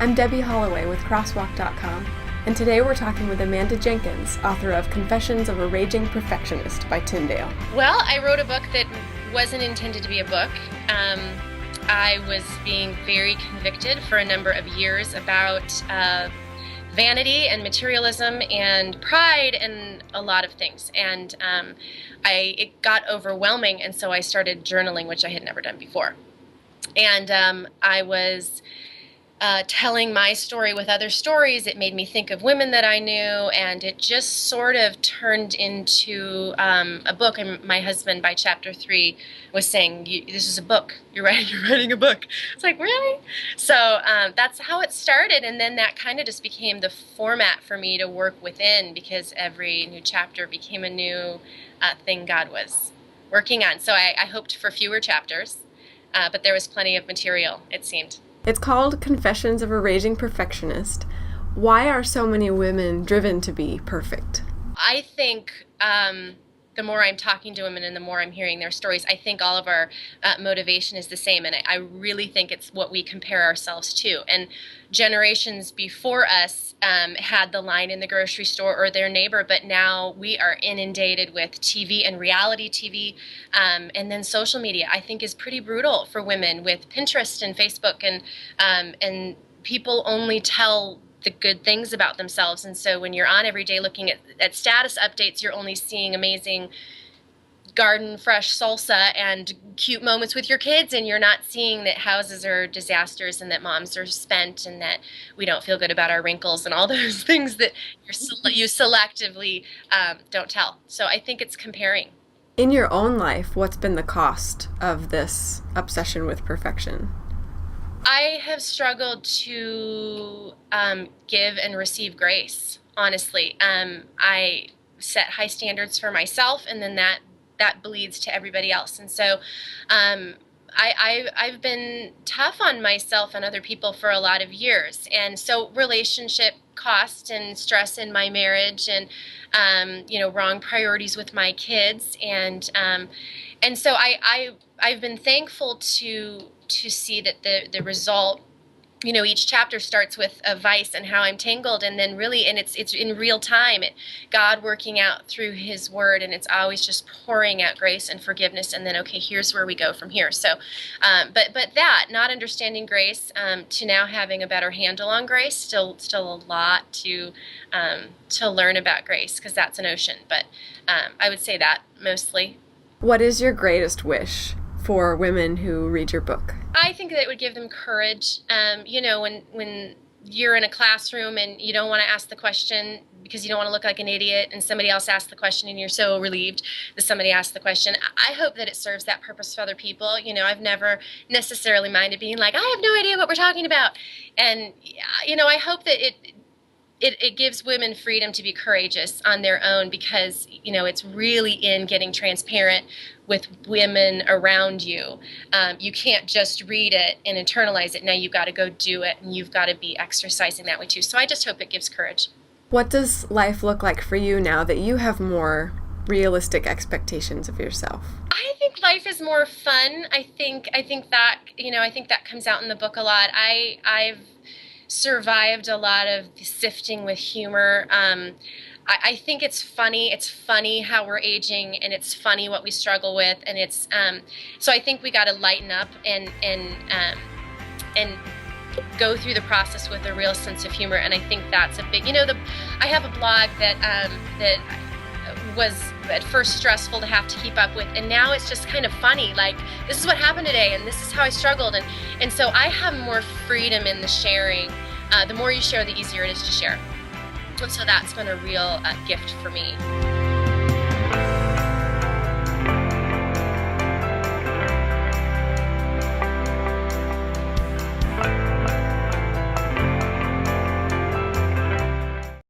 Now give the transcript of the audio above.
I'm Debbie Holloway with Crosswalk.com, and today we're talking with Amanda Jenkins, author of Confessions of a Raging Perfectionist by Tyndale. Well, I wrote a book that wasn't intended to be a book. I was being very convicted for a number of years about vanity and materialism and pride and a lot of things. And it got overwhelming, and so I started journaling, which I had never done before. And I was telling my story with other stories. It made me think of women that I knew, and it just sort of turned into a book. And my husband, by chapter 3, was saying, "This is a book. You're writing a book." It's like, really? So that's how it started, and then that kind of just became the format for me to work within, because every new chapter became a new thing God was working on. So I hoped for fewer chapters, but there was plenty of material, it seemed. It's called Confessions of a Raging Perfectionist. Why are so many women driven to be perfect? I think the more I'm talking to women and the more I'm hearing their stories, I think all of our motivation is the same. And I really think it's what we compare ourselves to. And generations before us had the line in the grocery store or their neighbor, but now we are inundated with TV and reality TV. And then social media, I think, is pretty brutal for women with Pinterest and Facebook. And people only tell the good things about themselves, and so when you're on every day looking at status updates, you're only seeing amazing garden fresh salsa and cute moments with your kids, and you're not seeing that houses are disasters and that moms are spent and that we don't feel good about our wrinkles and all those things that you selectively don't tell. So I think it's comparing. In your own life, what's been the cost of this obsession with perfection? I have struggled to give and receive grace, honestly. I set high standards for myself, and then that bleeds to everybody else. And so I've been tough on myself and other people for a lot of years. And so relationship cost and stress in my marriage, and wrong priorities with my kids. And so I've been thankful to see that the result, each chapter starts with a vice and how I'm tangled, and then really, and it's in real time, God working out through His Word, and it's always just pouring out grace and forgiveness, and then, okay, here's where we go from here. So, but that, not understanding grace, to now having a better handle on grace, still a lot to learn about grace, because that's an ocean. But I would say that mostly. What is your greatest wish for women who read your book? I think that it would give them courage. When you're in a classroom and you don't want to ask the question because you don't want to look like an idiot, and somebody else asks the question and you're so relieved that somebody asked the question. I hope that it serves that purpose for other people. I've never necessarily minded being like, I have no idea what we're talking about. And, I hope that it gives women freedom to be courageous on their own, because, it's really in getting transparent with women around you. You can't just read it and internalize it. Now you've got to go do it, and you've got to be exercising that way too. So I just hope it gives courage. What does life look like for you now that you have more realistic expectations of yourself? I think life is more fun. I think that comes out in the book a lot. I've survived a lot of the sifting with humor. I think it's funny. It's funny how we're aging, and it's funny what we struggle with, and it's so I think we got to lighten up and go through the process with a real sense of humor. And I think that's a big. I have a blog that was at first stressful to have to keep up with, and now it's just kind of funny. Like, this is what happened today, and this is how I struggled, and so I have more freedom in the sharing. The more you share, the easier it is to share. And so that's been a real gift for me.